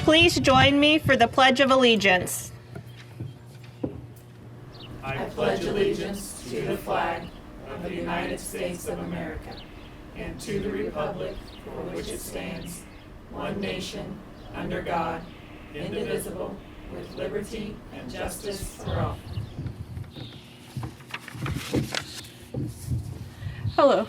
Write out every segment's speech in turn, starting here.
Please join me for the Pledge of Allegiance. I pledge allegiance to the flag of the United States of America and to the republic for which it stands, one nation, under God, indivisible, with liberty and justice for all. Hello.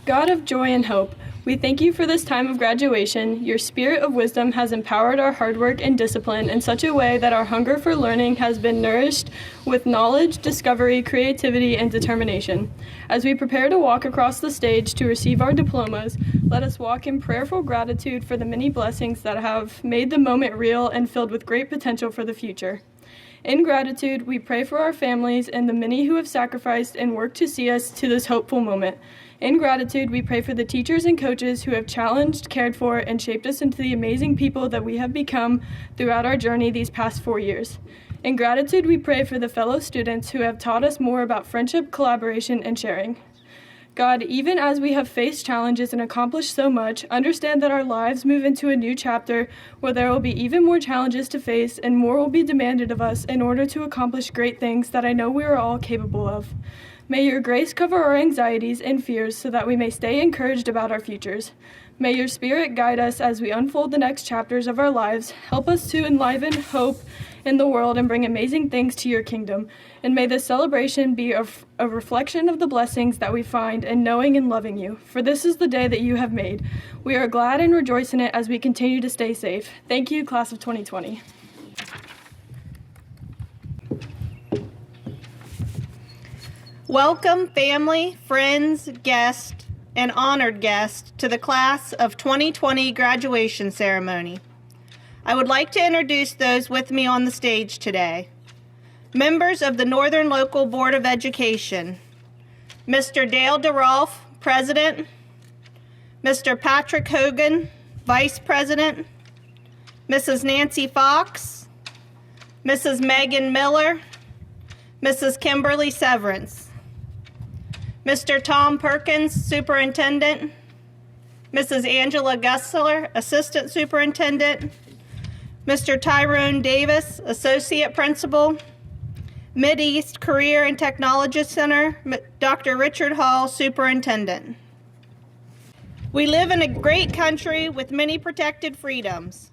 God of joy and hope, we thank you for this time of graduation. Your spirit of wisdom has empowered our hard work and discipline in such a way that our hunger for learning has been nourished with knowledge, discovery, creativity, and determination. As we prepare to walk across the stage to receive our diplomas, let us walk in prayerful gratitude for the many blessings that have made the moment real and filled with great potential for the future. In gratitude, we pray for our families and the many who have sacrificed and worked to see us to this hopeful moment. In gratitude, we pray for the teachers and coaches who have challenged, cared for, and shaped us into the amazing people that we have become throughout our journey these past 4 years. In gratitude, we pray for the fellow students who have taught us more about friendship, collaboration, and sharing. God, even as we have faced challenges and accomplished so much, understand that our lives move into a new chapter where there will be even more challenges to face and more will be demanded of us in order to accomplish great things that I know we are all capable of. May your grace cover our anxieties and fears so that we may stay encouraged about our futures. May your spirit guide us as we unfold the next chapters of our lives. Help us to enliven hope in the world and bring amazing things to your kingdom. And may this celebration be a reflection of the blessings that we find in knowing and loving you. For this is the day that you have made. We are glad and rejoice in it as we continue to stay safe. Thank you, class of 2020. Welcome, family, friends, guests, and honored guests to the class of 2020 graduation ceremony. I would like to introduce those with me on the stage today. Members of the Northern Local Board of Education, Mr. Dale DeRolf, President, Mr. Patrick Hogan, Vice President, Mrs. Nancy Fox, Mrs. Megan Miller, Mrs. Kimberly Severance, Mr. Tom Perkins, Superintendent, Mrs. Angela Gusler, Assistant Superintendent, Mr. Tyrone Davis, Associate Principal, Mideast Career and Technology Center, Dr. Richard Hall, Superintendent. We live in a great country with many protected freedoms.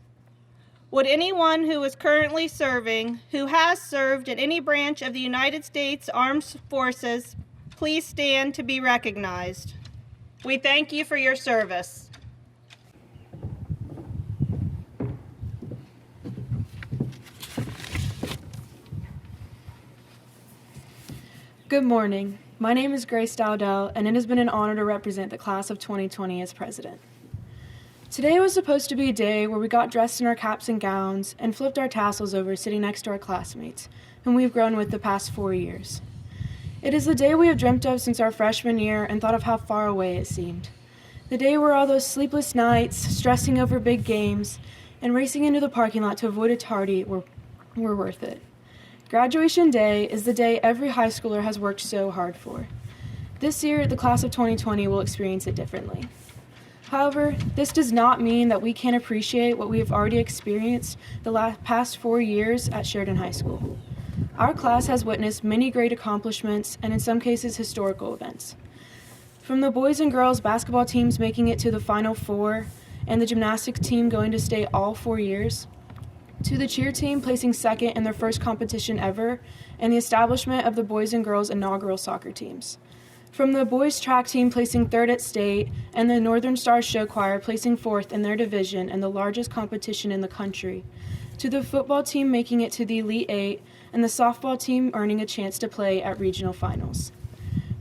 Would anyone who is currently serving, who has served in any branch of the United States Armed Forces, please stand to be recognized. We thank you for your service. Good morning. My name is Grace Dowdell, and it has been an honor to represent the class of 2020 as president. Today was supposed to be a day where we got dressed in our caps and gowns and flipped our tassels over sitting next to our classmates, whom we've grown with the past 4 years. It is the day we have dreamt of since our freshman year and thought of how far away it seemed. The day where all those sleepless nights, stressing over big games, and racing into the parking lot to avoid a tardy were worth it. Graduation day is the day every high schooler has worked so hard for. This year, the class of 2020 will experience it differently. However, this does not mean that we can't appreciate what we have already experienced the past 4 years at Sheridan High School. Our class has witnessed many great accomplishments and in some cases historical events. From the boys and girls basketball teams making it to the Final Four and the gymnastics team going to state all 4 years, to the cheer team placing second in their first competition ever and the establishment of the boys and girls inaugural soccer teams. From the boys track team placing third at state and the Northern Stars Show Choir placing fourth in their division and the largest competition in the country, to the football team making it to the Elite Eight and the softball team earning a chance to play at regional finals.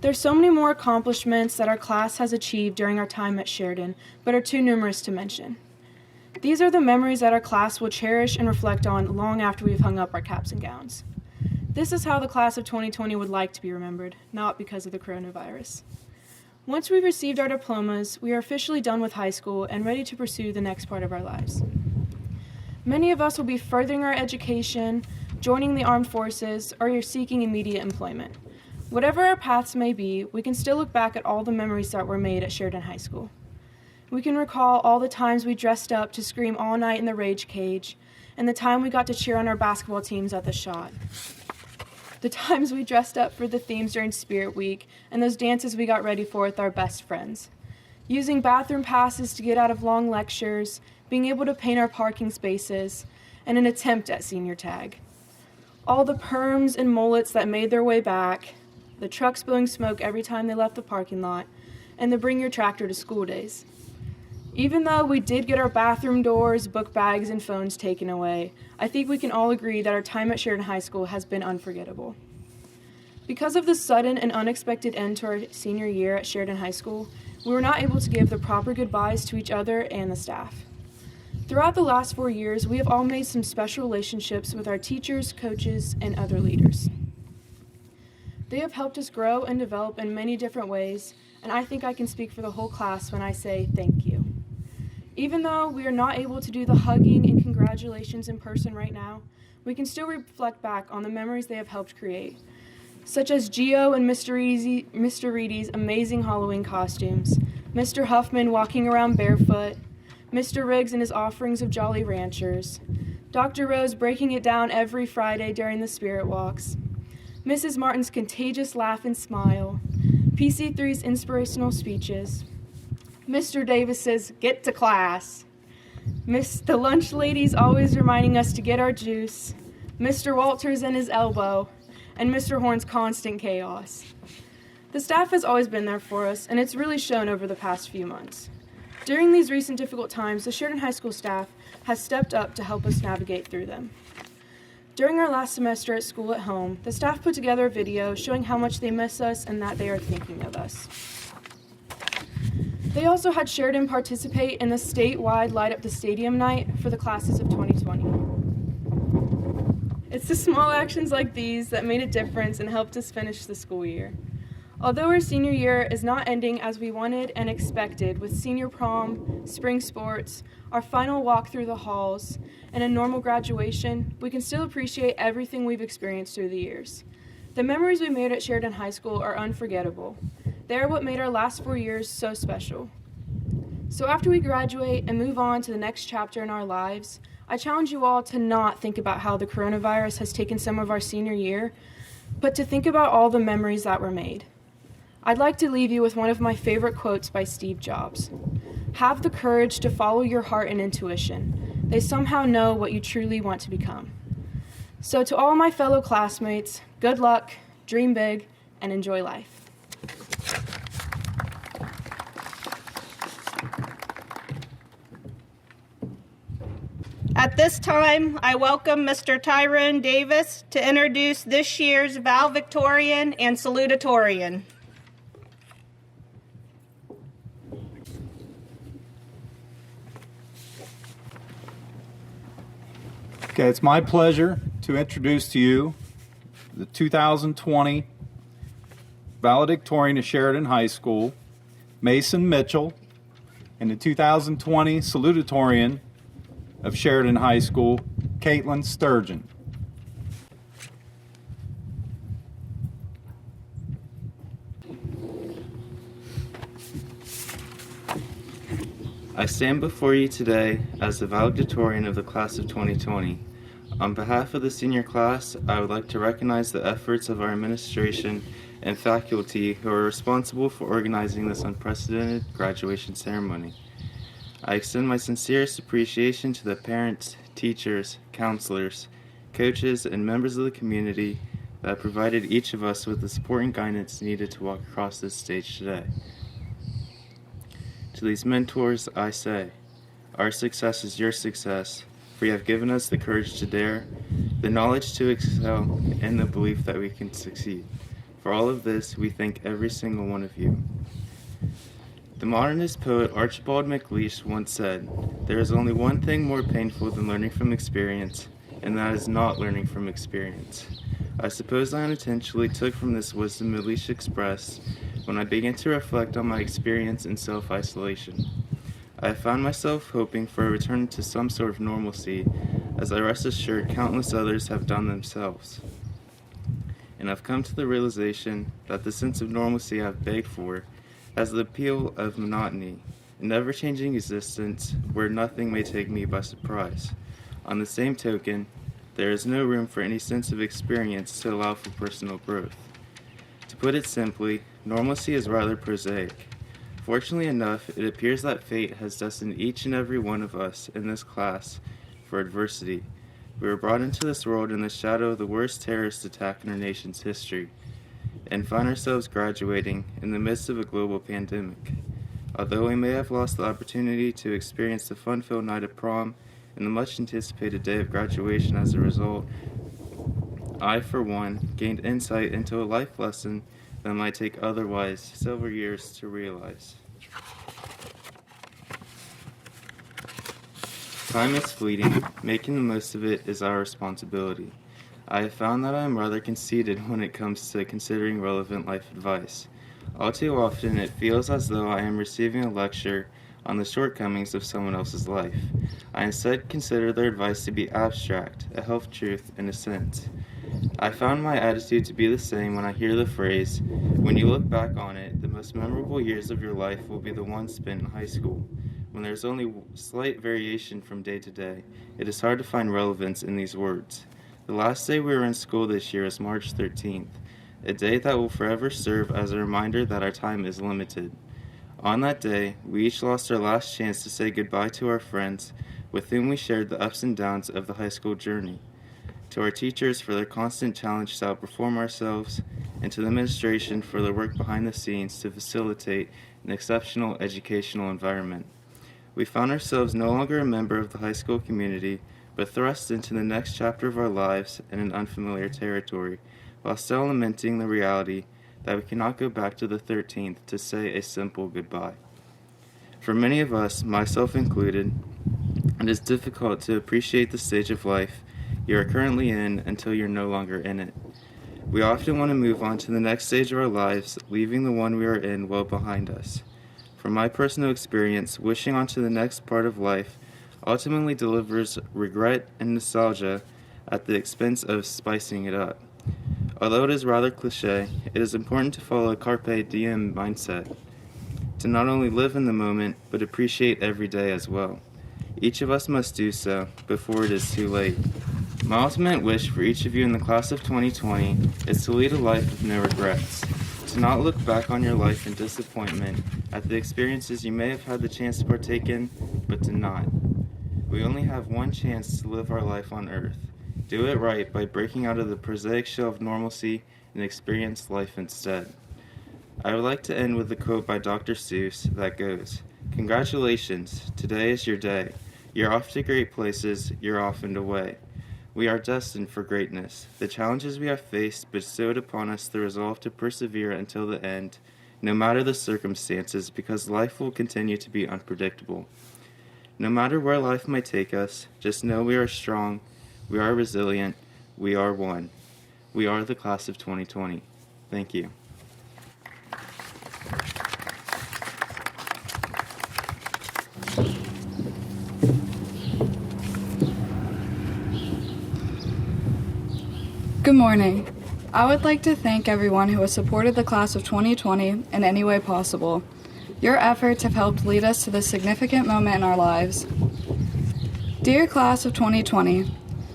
There's so many more accomplishments that our class has achieved during our time at Sheridan, but are too numerous to mention. These are the memories that our class will cherish and reflect on long after we've hung up our caps and gowns. This is how the class of 2020 would like to be remembered, not because of the coronavirus. Once we've received our diplomas, we are officially done with high school and ready to pursue the next part of our lives. Many of us will be furthering our education, joining the armed forces, or you're seeking immediate employment. Whatever our paths may be, we can still look back at all the memories that were made at Sheridan High School. We can recall all the times we dressed up to scream all night in the rage cage, and the time we got to cheer on our basketball teams at the shot. The times we dressed up for the themes during Spirit Week, and those dances we got ready for with our best friends. Using bathroom passes to get out of long lectures, being able to paint our parking spaces, and an attempt at senior tag. All the perms and mullets that made their way back, the trucks blowing smoke every time they left the parking lot, and the bring your tractor to school days. Even though we did get our bathroom doors, book bags, and phones taken away, I think we can all agree that our time at Sheridan High School has been unforgettable. Because of the sudden and unexpected end to our senior year at Sheridan High School, we were not able to give the proper goodbyes to each other and the staff. Throughout the last 4 years, we have all made some special relationships with our teachers, coaches, and other leaders. They have helped us grow and develop in many different ways, and I think I can speak for the whole class when I say thank you. Even though we are not able to do the hugging and congratulations in person right now, we can still reflect back on the memories they have helped create, such as Gio and Mr. Reedy's amazing Halloween costumes, Mr. Huffman walking around barefoot, Mr. Riggs and his offerings of Jolly Ranchers, Dr. Rose breaking it down every Friday during the Spirit Walks, Mrs. Martin's contagious laugh and smile, PC3's inspirational speeches, Mr. Davis's get to class, the lunch ladies always reminding us to get our juice, Mr. Walters and his elbow, and Mr. Horn's constant chaos. The staff has always been there for us, and it's really shown over the past few months. During these recent difficult times, the Sheridan High School staff has stepped up to help us navigate through them. During our last semester at school at home, the staff put together a video showing how much they miss us and that they are thinking of us. They also had Sheridan participate in the statewide Light Up the Stadium night for the classes of 2020. It's the small actions like these that made a difference and helped us finish the school year. Although our senior year is not ending as we wanted and expected with senior prom, spring sports, our final walk through the halls, and a normal graduation, we can still appreciate everything we've experienced through the years. The memories we made at Sheridan High School are unforgettable. They are what made our last 4 years so special. So after we graduate and move on to the next chapter in our lives, I challenge you all to not think about how the coronavirus has taken some of our senior year, but to think about all the memories that were made. I'd like to leave you with one of my favorite quotes by Steve Jobs. Have the courage to follow your heart and intuition. They somehow know what you truly want to become. So to all my fellow classmates, good luck, dream big, and enjoy life. At this time, I welcome Mr. Tyrone Davis to introduce this year's valedictorian and salutatorian. Okay, it's my pleasure to introduce to you the 2020 valedictorian of Sheridan High School, Mason Mitchell, and the 2020 salutatorian of Sheridan High School, Caitlin Sturgeon. I stand before you today as the valedictorian of the class of 2020. On behalf of the senior class, I would like to recognize the efforts of our administration and faculty who are responsible for organizing this unprecedented graduation ceremony. I extend my sincerest appreciation to the parents, teachers, counselors, coaches, and members of the community that provided each of us with the support and guidance needed to walk across this stage today. To these mentors, I say, our success is your success, for you have given us the courage to dare, the knowledge to excel, and the belief that we can succeed. For all of this, we thank every single one of you. The modernist poet Archibald MacLeish once said, "There is only one thing more painful than learning from experience, and that is not learning from experience." I suppose I unintentionally took from this wisdom MacLeish expressed when I began to reflect on my experience in self-isolation. I found myself hoping for a return to some sort of normalcy, as I rest assured countless others have done themselves. And I've come to the realization that the sense of normalcy I've begged for has the appeal of monotony, an ever-changing existence where nothing may take me by surprise. On the same token, there is no room for any sense of experience to allow for personal growth. To put it simply, normalcy is rather prosaic. Fortunately enough, it appears that fate has destined each and every one of us in this class for adversity. We were brought into this world in the shadow of the worst terrorist attack in our nation's history, and find ourselves graduating in the midst of a global pandemic. Although we may have lost the opportunity to experience the fun-filled night of prom and the much-anticipated day of graduation as a result, I, for one, gained insight into a life lesson that might take otherwise several years to realize. Time is fleeting. Making the most of it is our responsibility. I have found that I am rather conceited when it comes to considering relevant life advice. All too often, it feels as though I am receiving a lecture on the shortcomings of someone else's life. I instead consider their advice to be abstract, a half-truth in a sense. I found my attitude to be the same when I hear the phrase, "When you look back on it, the most memorable years of your life will be the ones spent in high school." When there's only slight variation from day to day, it is hard to find relevance in these words. The last day we were in school this year is March 13th, a day that will forever serve as a reminder that our time is limited. On that day, we each lost our last chance to say goodbye to our friends with whom we shared the ups and downs of the high school journey, to our teachers for their constant challenge to outperform ourselves, and to the administration for their work behind the scenes to facilitate an exceptional educational environment. We found ourselves no longer a member of the high school community, but thrust into the next chapter of our lives in an unfamiliar territory, while still lamenting the reality that we cannot go back to the 13th to say a simple goodbye. For many of us, myself included, it is difficult to appreciate the stage of life you are currently in until you're no longer in it. We often want to move on to the next stage of our lives, leaving the one we are in well behind us. From my personal experience, wishing on to the next part of life ultimately delivers regret and nostalgia at the expense of spicing it up. Although it is rather cliche, it is important to follow a carpe diem mindset, to not only live in the moment, but appreciate every day as well. Each of us must do so before it is too late. My ultimate wish for each of you in the class of 2020 is to lead a life with no regrets, to not look back on your life in disappointment at the experiences you may have had the chance to partake in, but to not. We only have one chance to live our life on earth. Do it right by breaking out of the prosaic shell of normalcy and experience life instead. I would like to end with a quote by Dr. Seuss that goes, "Congratulations, today is your day. You're off to great places, you're off and away. We are destined for greatness. The challenges we have faced bestowed upon us the resolve to persevere until the end, no matter the circumstances, because life will continue to be unpredictable. No matter where life might take us, just know we are strong, we are resilient, we are one. We are the class of 2020. Thank you." Good morning. I would like to thank everyone who has supported the class of 2020 in any way possible. Your efforts have helped lead us to this significant moment in our lives. Dear class of 2020,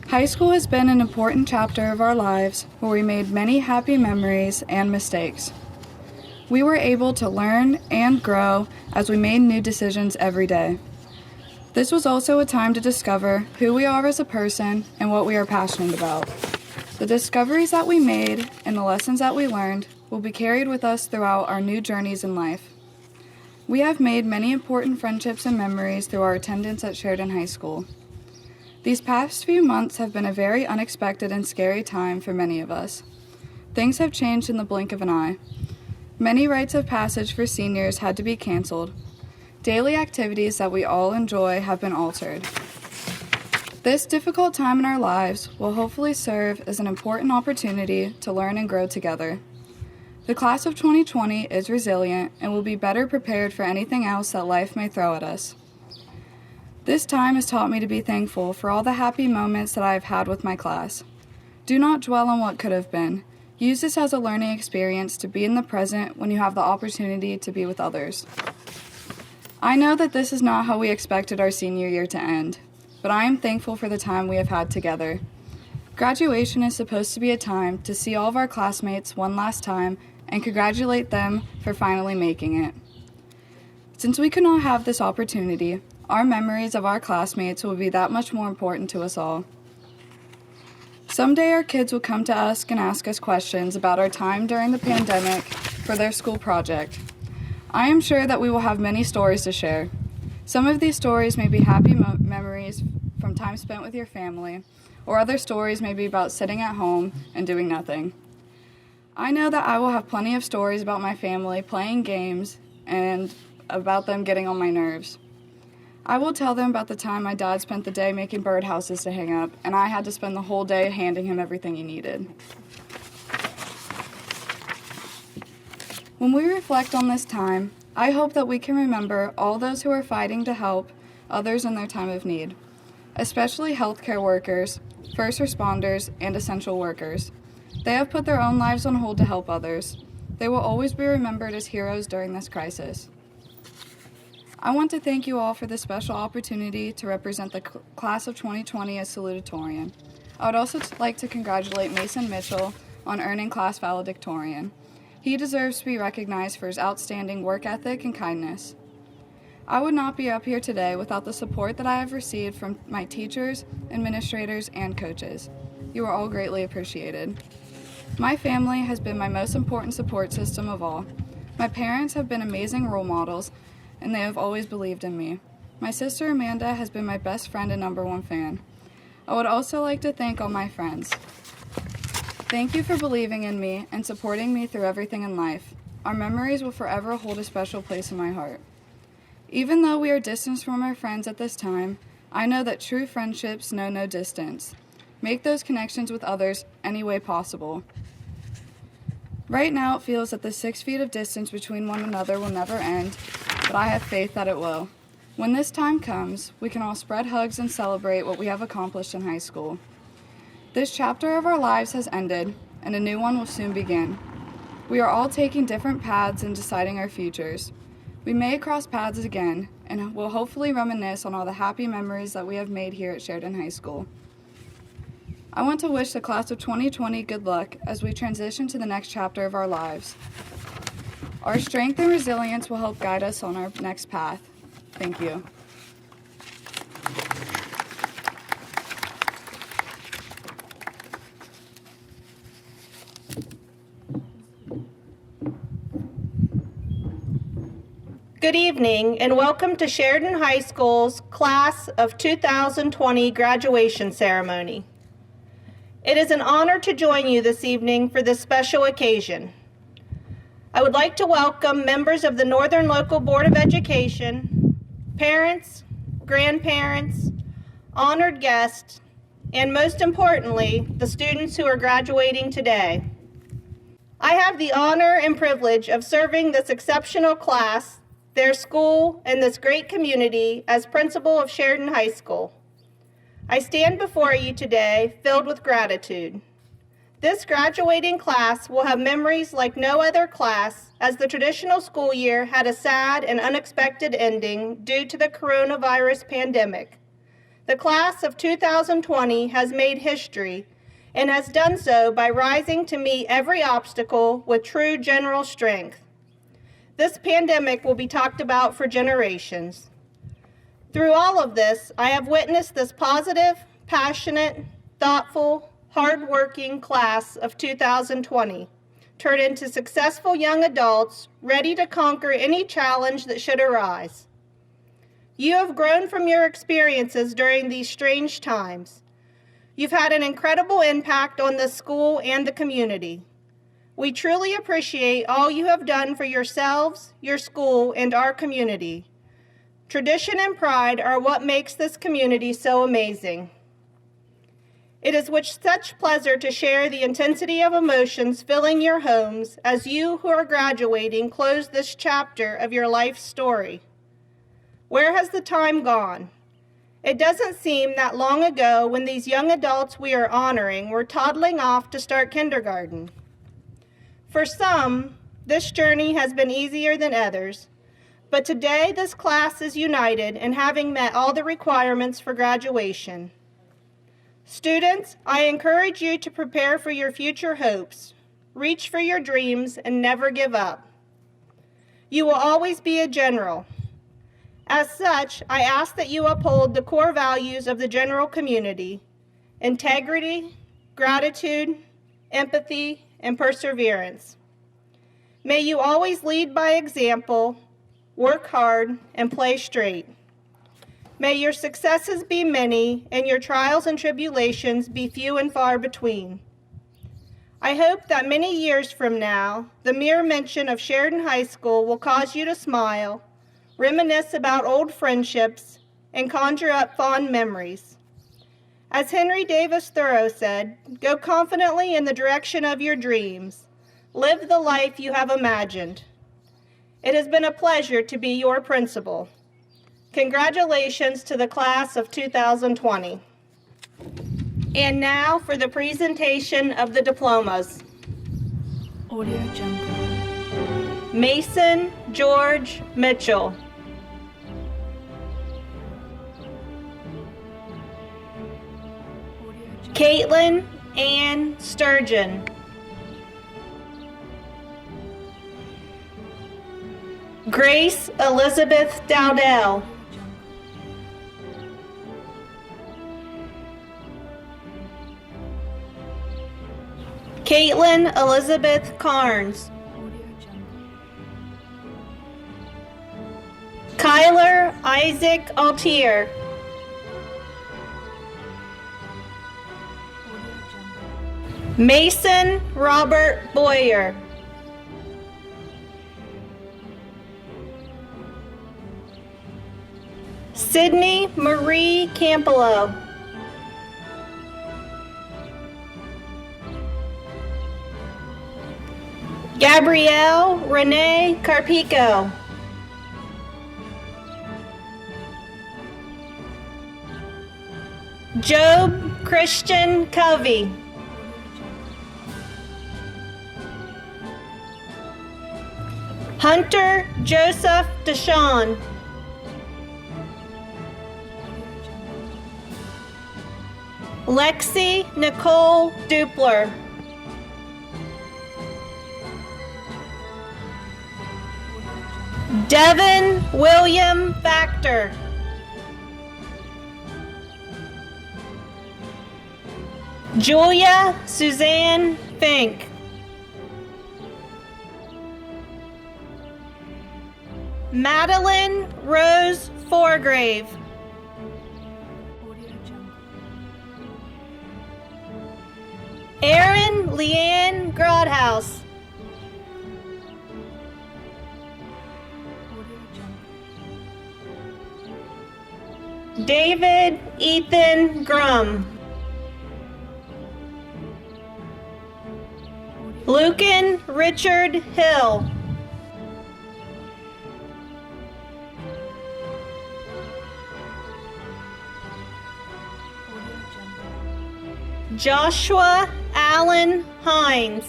high school has been an important chapter of our lives where we made many happy memories and mistakes. We were able to learn and grow as we made new decisions every day. This was also a time to discover who we are as a person and what we are passionate about. The discoveries that we made and the lessons that we learned will be carried with us throughout our new journeys in life. We have made many important friendships and memories through our attendance at Sheridan High School. These past few months have been a very unexpected and scary time for many of us. Things have changed in the blink of an eye. Many rites of passage for seniors had to be canceled. Daily activities that we all enjoy have been altered. This difficult time in our lives will hopefully serve as an important opportunity to learn and grow together. The class of 2020 is resilient and will be better prepared for anything else that life may throw at us. This time has taught me to be thankful for all the happy moments that I have had with my class. Do not dwell on what could have been. Use this as a learning experience to be in the present when you have the opportunity to be with others. I know that this is not how we expected our senior year to end, but I am thankful for the time we have had together. Graduation is supposed to be a time to see all of our classmates one last time and congratulate them for finally making it. Since we could not have this opportunity, our memories of our classmates will be that much more important to us all. Someday our kids will come to us and ask us questions about our time during the pandemic for their school project. I am sure that we will have many stories to share. Some of these stories may be happy memories from time spent with your family, or other stories may be about sitting at home and doing nothing. I know that I will have plenty of stories about my family playing games and about them getting on my nerves. I will tell them about the time my dad spent the day making birdhouses to hang up, and I had to spend the whole day handing him everything he needed. When we reflect on this time, I hope that we can remember all those who are fighting to help others in their time of need, especially healthcare workers, first responders, and essential workers. They have put their own lives on hold to help others. They will always be remembered as heroes during this crisis. I want to thank you all for this special opportunity to represent the class of 2020 as salutatorian. I would also like to congratulate Mason Mitchell on earning class valedictorian. He deserves to be recognized for his outstanding work ethic and kindness. I would not be up here today without the support that I have received from my teachers, administrators, and coaches. You are all greatly appreciated. My family has been my most important support system of all. My parents have been amazing role models, and they have always believed in me. My sister Amanda has been my best friend and #1 fan. I would also like to thank all my friends. Thank you for believing in me and supporting me through everything in life. Our memories will forever hold a special place in my heart. Even though we are distanced from our friends at this time, I know that true friendships know no distance. Make those connections with others any way possible. Right now it feels that the 6 feet of distance between one another will never end, but I have faith that it will. When this time comes, we can all spread hugs and celebrate what we have accomplished in high school. This chapter of our lives has ended, and a new one will soon begin. We are all taking different paths and deciding our futures. We may cross paths again, and will hopefully reminisce on all the happy memories that we have made here at Sheridan High School. I want to wish the class of 2020 good luck as we transition to the next chapter of our lives. Our strength and resilience will help guide us on our next path. Thank you. Good evening and welcome to Sheridan High School's Class of 2020 graduation ceremony. It is an honor to join you this evening for this special occasion. I would like to welcome members of the Northern Local Board of Education, parents, grandparents, honored guests, and most importantly, the students who are graduating today. I have the honor and privilege of serving this exceptional class, their school, and this great community as principal of Sheridan High School. I stand before you today filled with gratitude. This graduating class will have memories like no other class, as the traditional school year had a sad and unexpected ending due to the coronavirus pandemic. The class of 2020 has made history and has done so by rising to meet every obstacle with true general strength. This pandemic will be talked about for generations. Through all of this, I have witnessed this positive, passionate, thoughtful, hardworking class of 2020 turn into successful young adults ready to conquer any challenge that should arise. You have grown from your experiences during these strange times. You've had an incredible impact on the school and the community. We truly appreciate all you have done for yourselves, your school, and our community. Tradition and pride are what makes this community so amazing. It is with such pleasure to share the intensity of emotions filling your homes as you who are graduating close this chapter of your life story. Where has the time gone? It doesn't seem that long ago when these young adults we are honoring were toddling off to start kindergarten. For some, this journey has been easier than others, But today, this class is united in having met all the requirements for graduation. Students, I encourage you to prepare for your future hopes, reach for your dreams, and never give up. You will always be a general. As such, I ask that you uphold the core values of the general community: integrity, gratitude, empathy, and perseverance. May you always lead by example, work hard, and play straight. May your successes be many and your trials and tribulations be few and far between. I hope that many years from now, the mere mention of Sheridan High School will cause you to smile, reminisce about old friendships, and conjure up fond memories. As Henry Davis Thoreau said, go confidently in the direction of your dreams. Live the life you have imagined. It has been a pleasure to be your principal. Congratulations to the class of 2020. And now for the presentation of the diplomas. Audio Jungle. Mason George Mitchell. Caitlin Ann Sturgeon. Grace Elizabeth Dowdell. Caitlin Elizabeth Carnes. Kyler Isaac Altier. Mason Robert Boyer. Sydney Marie Campolo. Gabrielle Renee Carpico. Job Christian Covey. Hunter Joseph Deshawn. Lexi Nicole Dupler. Devin William Factor. Julia Suzanne Fink. Madeline Rose Forgrave. Erin Leanne Grodhouse. David Ethan Grum. Lucan Richard Hill. Joshua Allen Hines.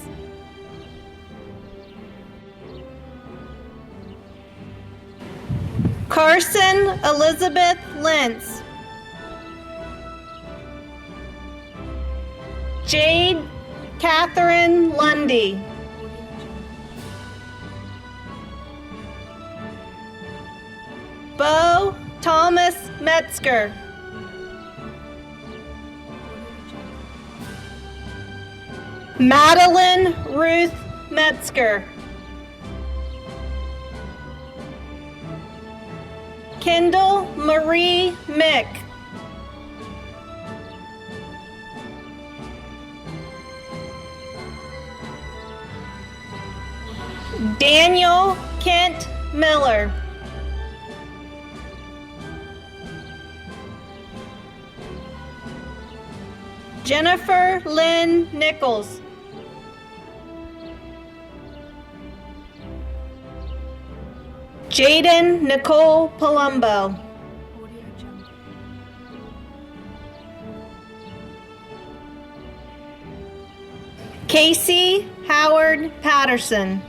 Carson Elizabeth Lentz. Jade Catherine Lundy. Bo Thomas Metzger. Madeline Ruth Metzger. Kendall Marie Mick. Daniel Kent Miller. Jennifer Lynn Nichols. Jaden Nicole Palumbo. Casey Howard Patterson.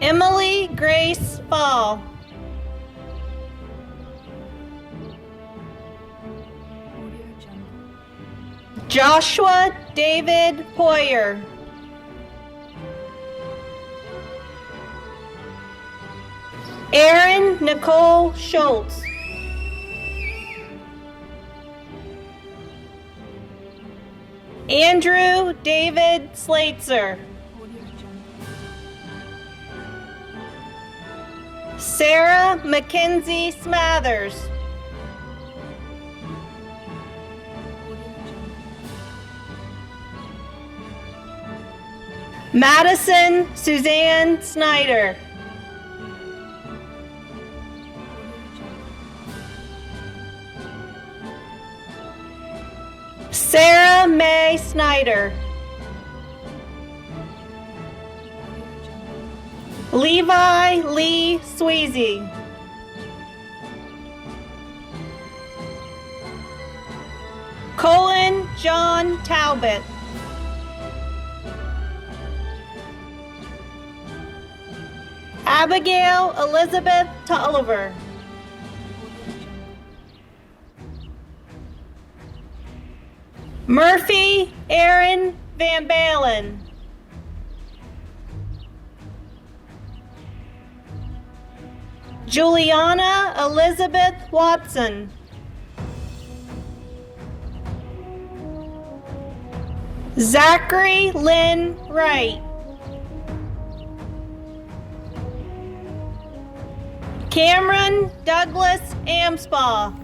Emily Grace Ball. Joshua David Poyer. Erin Nicole Schultz. Andrew David Slater. Sarah Mackenzie Smathers. Madison Suzanne Snyder. Sarah Mae Snyder. Levi Lee Sweezy. Colin John Talbot. Abigail Elizabeth Tolliver. Murphy Aaron Van Balen. Juliana Elizabeth Watson. Zachary Lynn Wright. Cameron Douglas Amspaugh.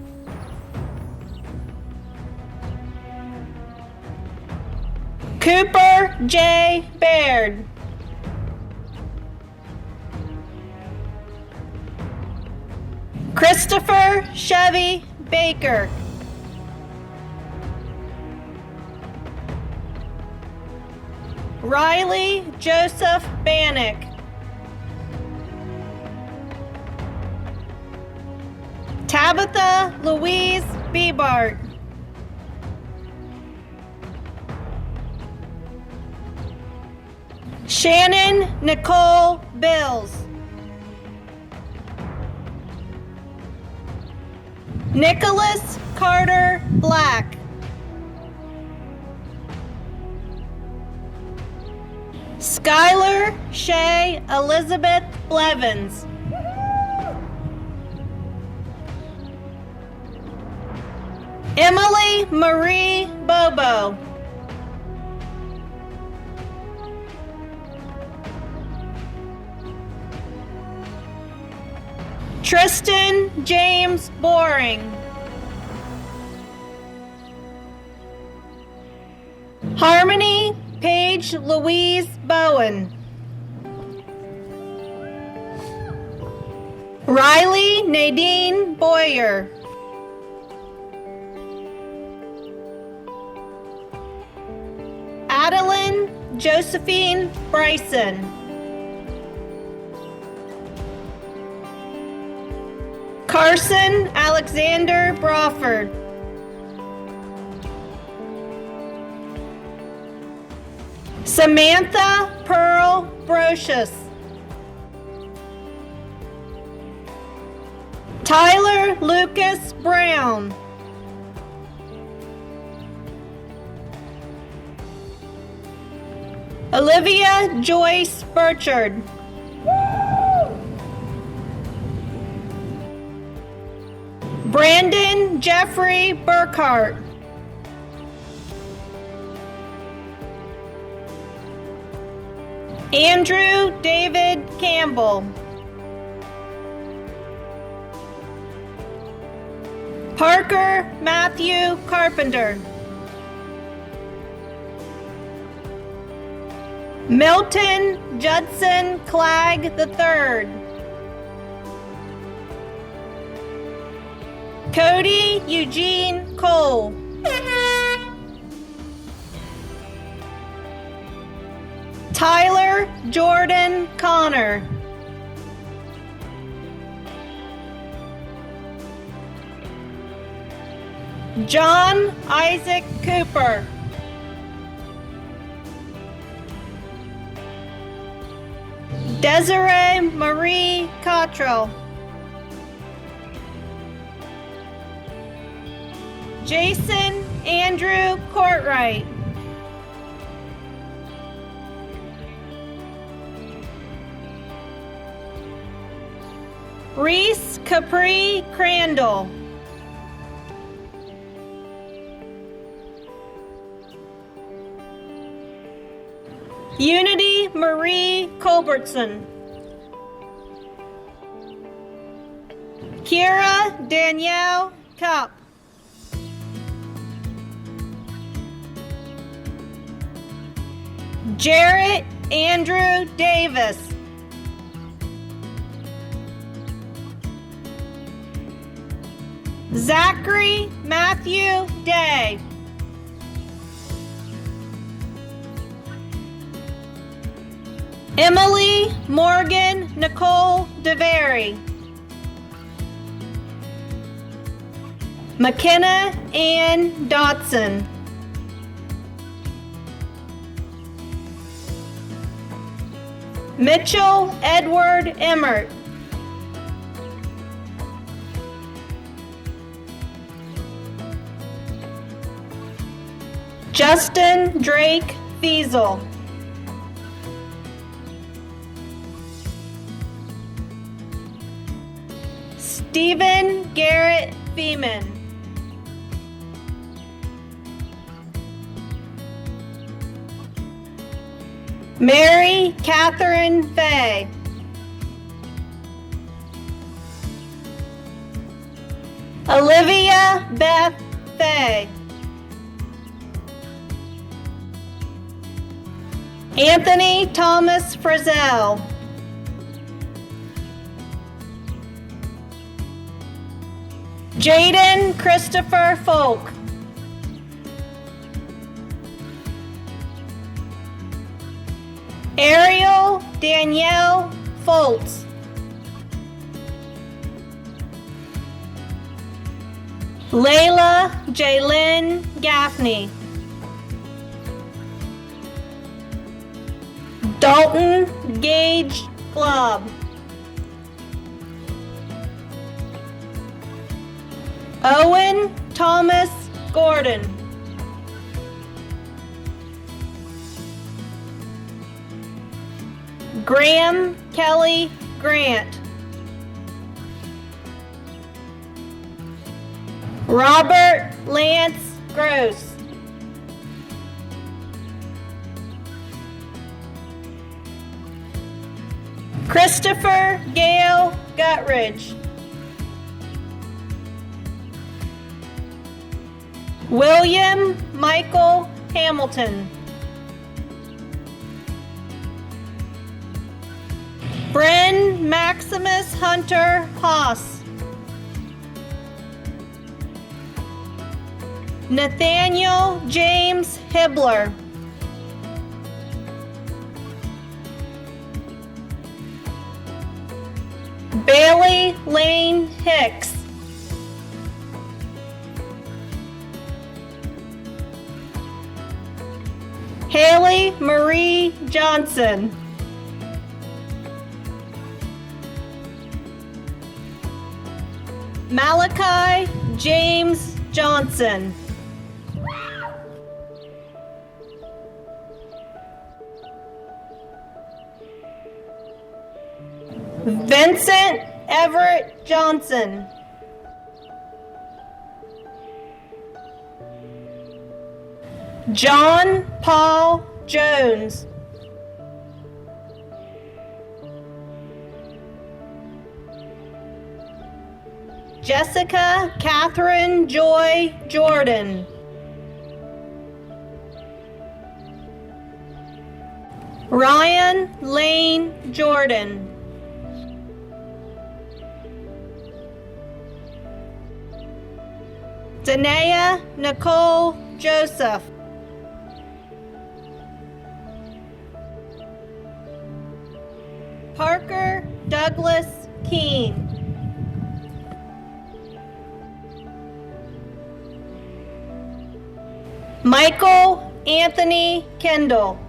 Cooper J. Baird. Christopher Chevy Baker. Riley Joseph Bannock. Tabitha Louise Beebart. Shannon Nicole Bills. Nicholas Carter Black. Skylar Shay Elizabeth Blevins. Emily Marie Bobo. Tristan James Boring. Harmony Paige Louise Bowen. Riley Nadine Boyer. Adeline Josephine Bryson. Carson Alexander Brawford. Samantha Pearl Brocious. Tyler Lucas Brown. Olivia Joyce Burchard. Brandon Jeffrey Burkhart. Andrew David Campbell. Parker Matthew Carpenter. Milton Judson Clegg III. Cody Eugene Cole. Tyler Jordan Connor. John Isaac Cooper. Desiree Marie Cottrell. Jason Andrew Courtwright. Reese Capri Crandall. Unity Marie Culbertson. Kira Danielle Kopp. Jarrett Andrew Davis. Zachary Matthew Day. Emily Morgan Nicole DeVary. McKenna Ann Dotson. Mitchell Edward Emmert. Justin Drake Fiesel. Stephen Garrett Feeman. Mary Catherine Fay. Olivia Beth Fay. Anthony Thomas Frizzell. Jaden Christopher Folk. Ariel Danielle Foltz. Layla Jaylyn Gaffney. Dalton Gage Glob. Owen Thomas Gordon. Graham Kelly Grant. Robert Lance Gross. Christopher Gale Gutridge. William Michael Hamilton. Bren Maximus Hunter Haas. Nathaniel James Hibbler. Bailey Lane Hicks. Haley Marie Johnson. Malachi James Johnson. Vincent Everett Johnson. John Paul Jones. Jessica Catherine Joy Jordan. Ryan Lane Jordan. Danae Nicole Joseph. Parker Douglas Keene. Michael Anthony Kendall.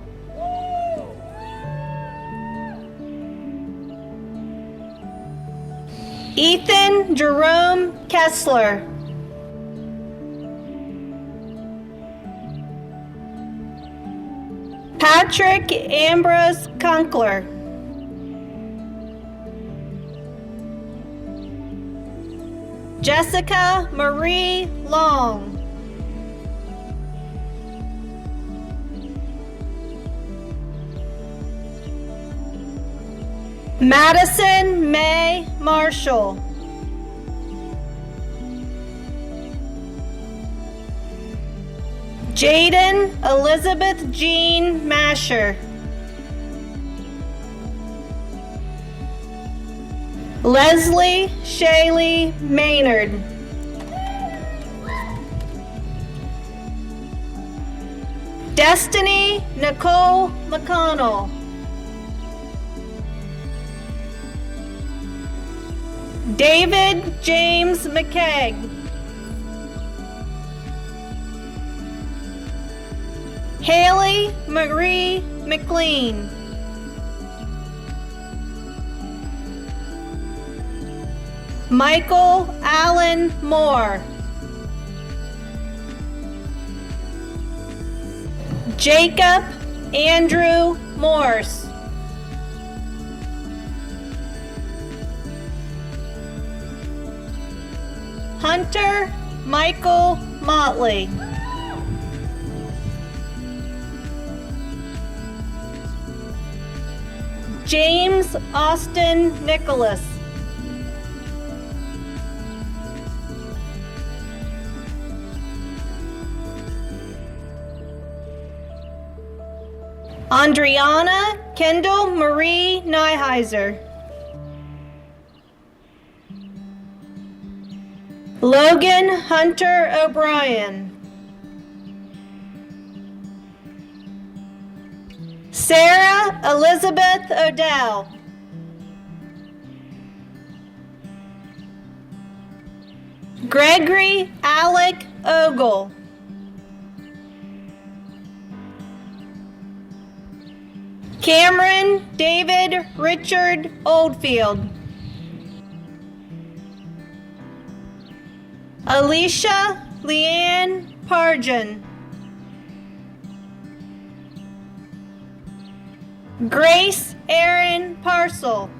Ethan Jerome Kessler. Patrick Ambrose Conkler. Jessica Marie Long. Madison May Marshall. Jaden Elizabeth Jean Masher. Leslie Shaylee Maynard. Destiny Nicole McConnell. David James McKegg. Haley Marie McLean. Michael Allen Moore. Jacob Andrew Morse. Hunter Michael Motley. James Austin Nicholas. Andriana Kendall Marie Nyheiser. Logan Hunter O'Brien. Sarah Elizabeth Odell. Gregory Alec Ogle. Cameron David Richard Oldfield. Alicia Leanne Parjan. Grace Erin Parcel.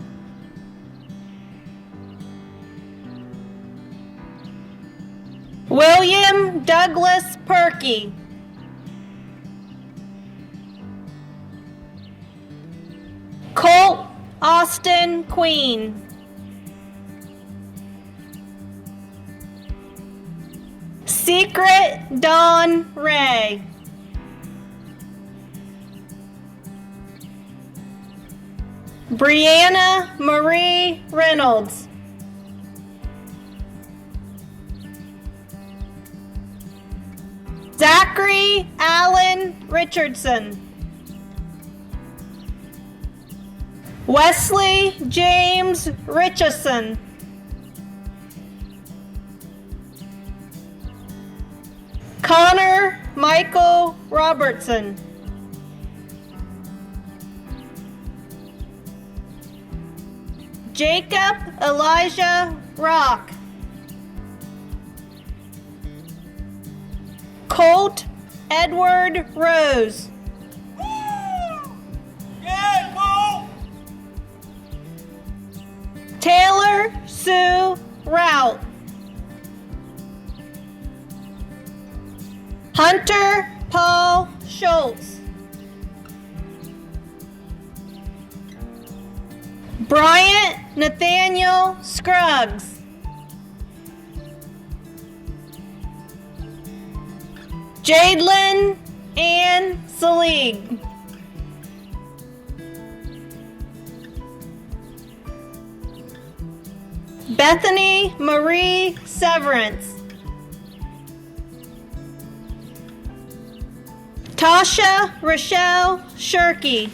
William Douglas Perky. Colt Austin Queen. Secret Dawn Ray. Brianna Marie Reynolds. Zachary Allen Richardson. Wesley James Richardson. Connor Michael Robertson. Jacob Elijah Rock. Colt Edward Rose. Taylor Sue Rout. Hunter Paul Schultz. Bryant Nathaniel Scruggs. Jadelyn Ann Salig. Bethany Marie Severance. Tasha Rochelle Shirky.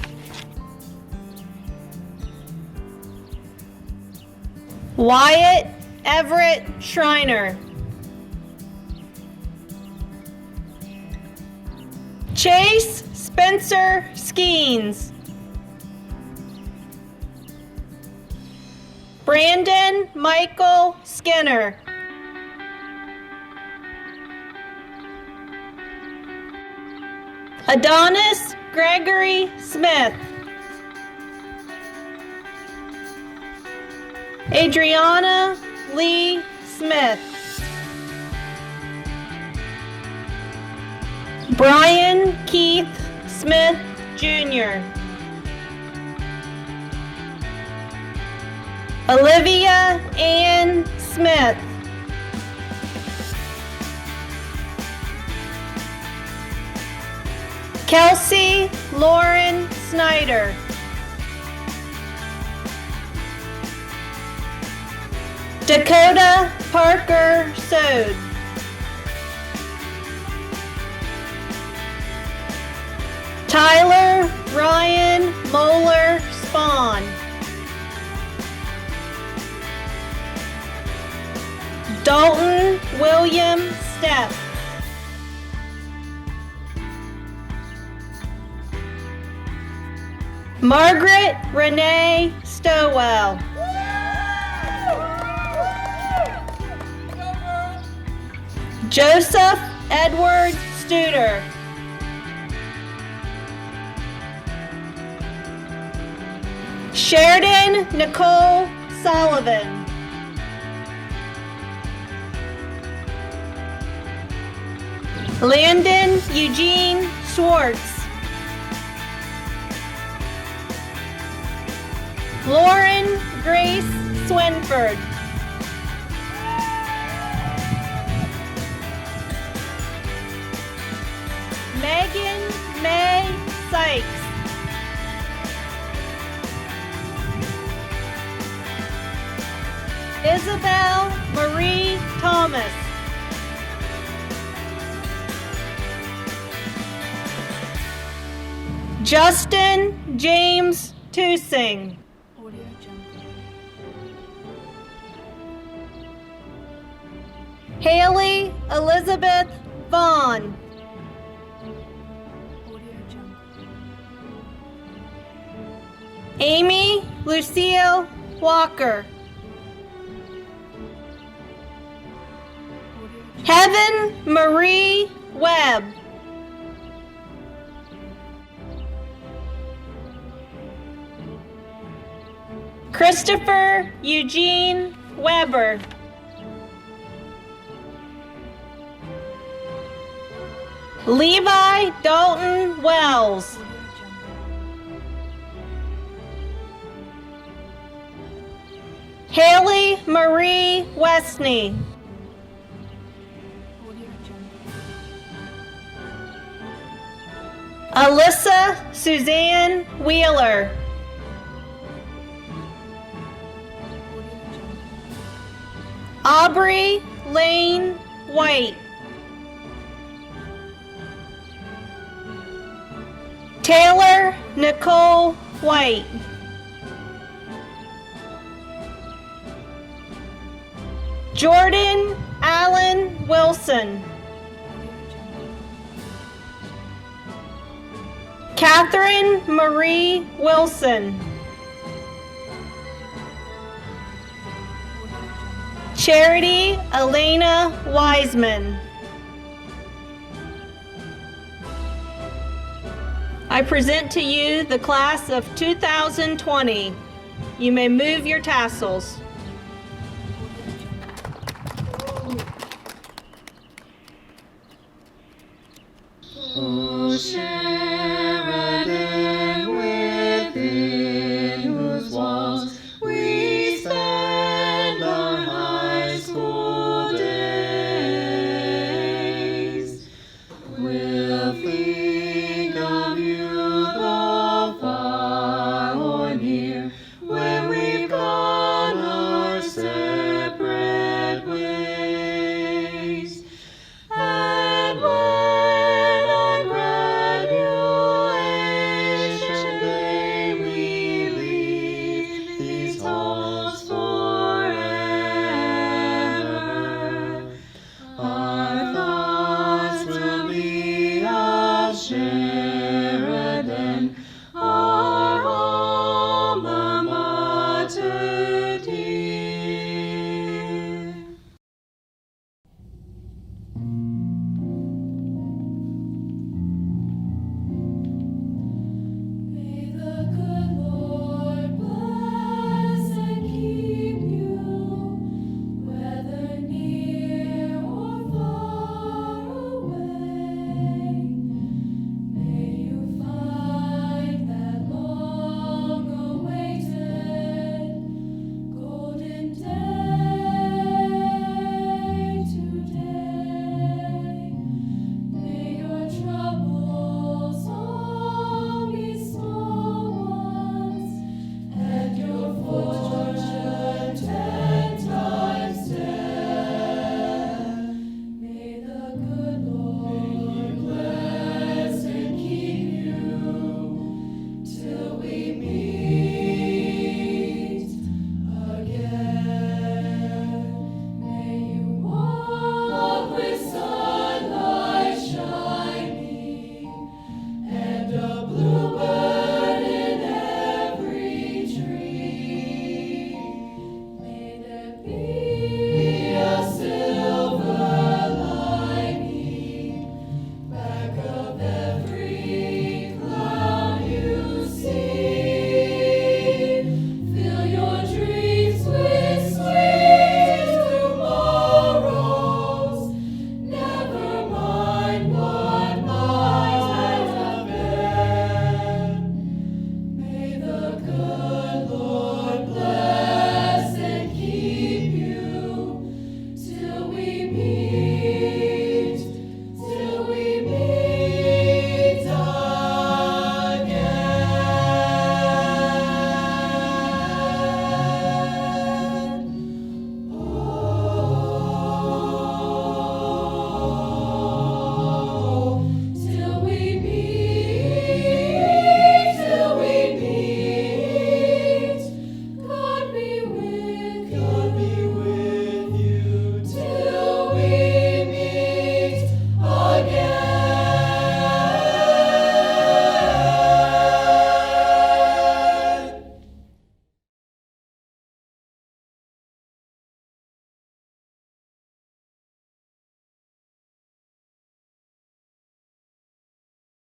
Wyatt Everett Schreiner. Chase Spencer Skeens. Brandon Michael Skinner. Adonis Gregory Smith. Adriana Lee Smith. Brian Keith Smith Jr. Olivia Ann Smith. Kelsey Lauren Snyder. Dakota Parker Sode. Tyler Ryan Moeller Spawn. Dalton William Stepp. Margaret Renee Stowell. Joseph Edward Studer. Sheridan Nicole Sullivan. Landon Eugene Schwartz. Lauren Grace Swinford. Megan May Sykes. Isabel Marie Thomas. Justin James Tusing. Haley Elizabeth Vaughn. Amy Lucille Walker. Heaven Marie Webb. Christopher Eugene Weber. Levi Dalton Wells. Haley Marie Westney. Alyssa Suzanne Wheeler. Aubrey Lane White. Taylor Nicole White. Jordan Allen Wilson. Catherine Marie Wilson. Charity Elena Wiseman. I present to you the class of 2020. You may move your tassels. Ocean.